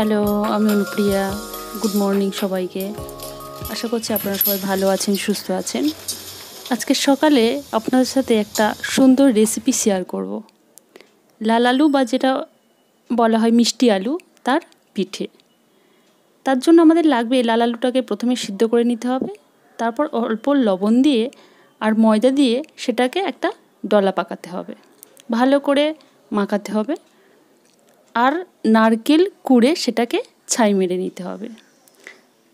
Hello, আমি Anupriya. Good morning সবাইকে। আশা করছি আপনারা সবাই ভালো আছেন, সুস্থ আছেন। আজকে সকালে আপনাদের সাথে একটা সুন্দর রেসিপি শেয়ার করব। লাল আলু বা যেটা বলা হয় মিষ্টি আলু, তার পিঠে। তার জন্য আমাদের লাগবে লাল আলুটাকে প্রথমে সিদ্ধ করে নিতে হবে, তারপর অল্প লবণ দিয়ে আর ময়দা দিয়ে সেটাকে একটা ডলা পাকাতে হবে, ভালো করে মাখাতে হবে। আর নারকেল কুড়ে সেটাকে ছাই মেরে নিতে হবে।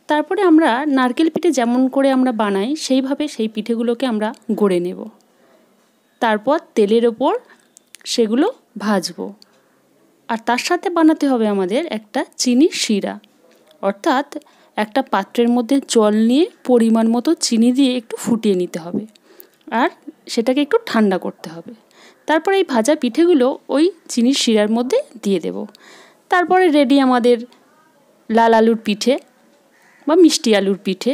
তারপরে আমরা নারকেল পিঠে যেমন করে আমরা বানাই সেইভাবে সেই পিঠেগুলোকে আমরা গড়ে নেব। তারপর তেলের ওপর সেগুলো ভাজবো। আর তার সাথে বানাতে হবে আমাদের একটা চিনির শিরা, অর্থাৎ একটা পাত্রের মধ্যে জল নিয়ে পরিমাণ মতো চিনি দিয়ে একটু ফুটিয়ে নিতে হবে, আর সেটাকে একটু ঠান্ডা করতে হবে। তারপরে এই ভাজা পিঠেগুলো ওই চিনির শিরার মধ্যে দিয়ে দেব। তারপরে রেডি আমাদের লাল আলুর পিঠে বা মিষ্টি আলুর পিঠে।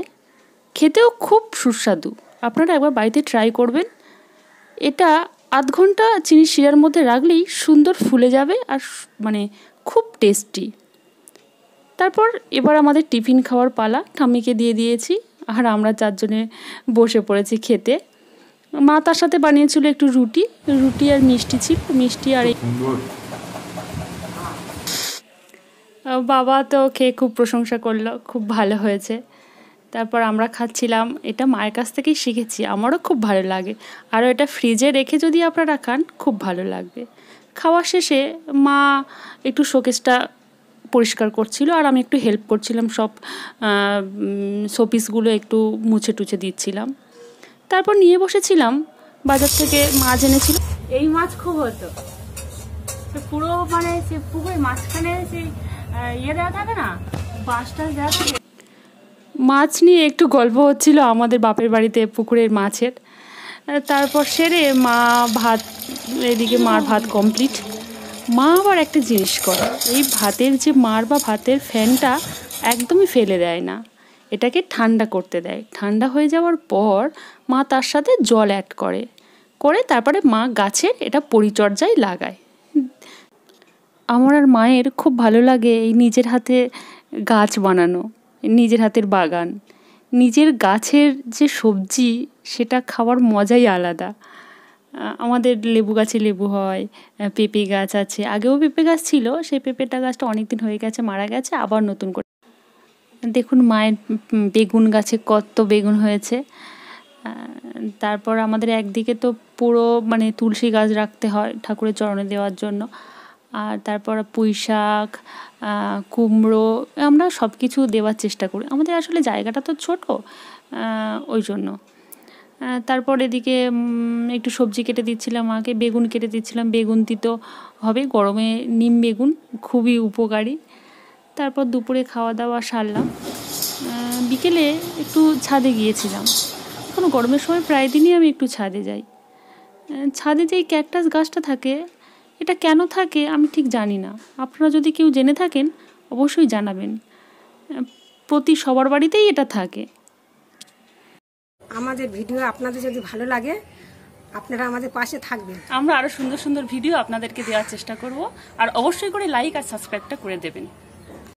খেতেও খুব সুস্বাদু, আপনারা একবার বাড়িতে ট্রাই করবেন। এটা আধ ঘন্টা চিনির শিরার মধ্যে রাখলেই সুন্দর ফুলে যাবে, আর মানে খুব টেস্টি। তারপর এবার আমাদের টিফিন খাওয়ার পালা। ঠাম্মিকে দিয়ে দিয়েছি, আর আমরা চারজনে বসে পড়েছি খেতে। মা তার সাথে বানিয়েছিল একটু রুটি আর মিষ্টি ছিল, মিষ্টি আর বাবা তো খেয়ে খুব প্রশংসা করলো, খুব ভালো হয়েছে। তারপর আমরা খাচ্ছিলাম। এটা মায়ের কাছ থেকেই শিখেছি, আমারও খুব ভালো লাগে। আরও এটা ফ্রিজে রেখে যদি আপনারা খান খুব ভালো লাগবে। খাওয়া শেষে মা একটু শোকেসটা পরিষ্কার করছিল, আর আমি একটু হেল্প করছিলাম, সব শোপিসগুলো একটু মুছে টুছে দিচ্ছিলাম। তারপর নিয়ে বসেছিলাম বাজার থেকে মাছ এনেছিল। এই মাছ খুব হতো, পুরো মানে সে পুকুরের মাঝখানে সেই ইয়ে দেওয়া থাকে না, বাঁশটা দেওয়া থাকে। মাছ নিয়ে একটু গল্প হচ্ছিল আমাদের বাপের বাড়িতে পুকুরের মাছের। তারপর সেরে মা ভাত, এদিকে মার ভাত কমপ্লিট। মা আবার একটা জিনিস করে, এই ভাতের যে মার বা ভাতের ফ্যানটা একদমই ফেলে দেয় না, এটাকে ঠান্ডা করতে দেয়। ঠান্ডা হয়ে যাওয়ার পর মা তার সাথে জল অ্যাড করে তারপরে মা গাছের এটা পরিচর্যায় লাগায়। আমার আর মায়ের খুব ভালো লাগে এই নিজের হাতে গাছ বানানো, নিজের হাতের বাগান। নিজের গাছের যে সবজি সেটা খাওয়ার মজাই আলাদা। আমাদের লেবু গাছে লেবু হয়, পেঁপে গাছ আছে। আগেও পেঁপে গাছ ছিল, সেই পেঁপেটা গাছটা অনেক দিন হয়ে গেছে, মারা গেছে, আবার নতুন করে। দেখুন মায়ের বেগুন গাছে কত বেগুন হয়েছে। তারপর আমাদের একদিকে তো পুরো মানে তুলসী গাছ রাখতে হয় ঠাকুরের চরণে দেওয়ার জন্য। আর তারপর পুঁই শাক, কুমড়ো, আমরা সব কিছু দেওয়ার চেষ্টা করি। আমাদের আসলে জায়গাটা তো ছোট, ওই জন্য। তারপর এদিকে একটু সবজি কেটে দিচ্ছিলাম মাকে, বেগুন কেটে দিচ্ছিলাম। বেগুন দিতে হবে, গরমে নিম বেগুন খুবই উপকারী। তারপর দুপুরে খাওয়া দাওয়া সারলাম। বিকেলে একটু ছাদে গিয়েছিলাম। এখন গরমের সময় প্রায় দিনই আমি একটু ছাদে যাই। ছাদে যেই ক্যাকটাস গাছটা থাকে, এটা কেন থাকে আমি ঠিক জানি না। আপনারা যদি কেউ জেনে থাকেন অবশ্যই জানাবেন। প্রতি সবার বাড়িতেই এটা থাকে। আমাদের ভিডিও আপনাদের যদি ভালো লাগে আপনারা আমাদের পাশে থাকবেন। আমরা আরও সুন্দর সুন্দর ভিডিও আপনাদেরকে দেওয়ার চেষ্টা করব, আর অবশ্যই করে লাইক আর সাবস্ক্রাইবটা করে দেবেন।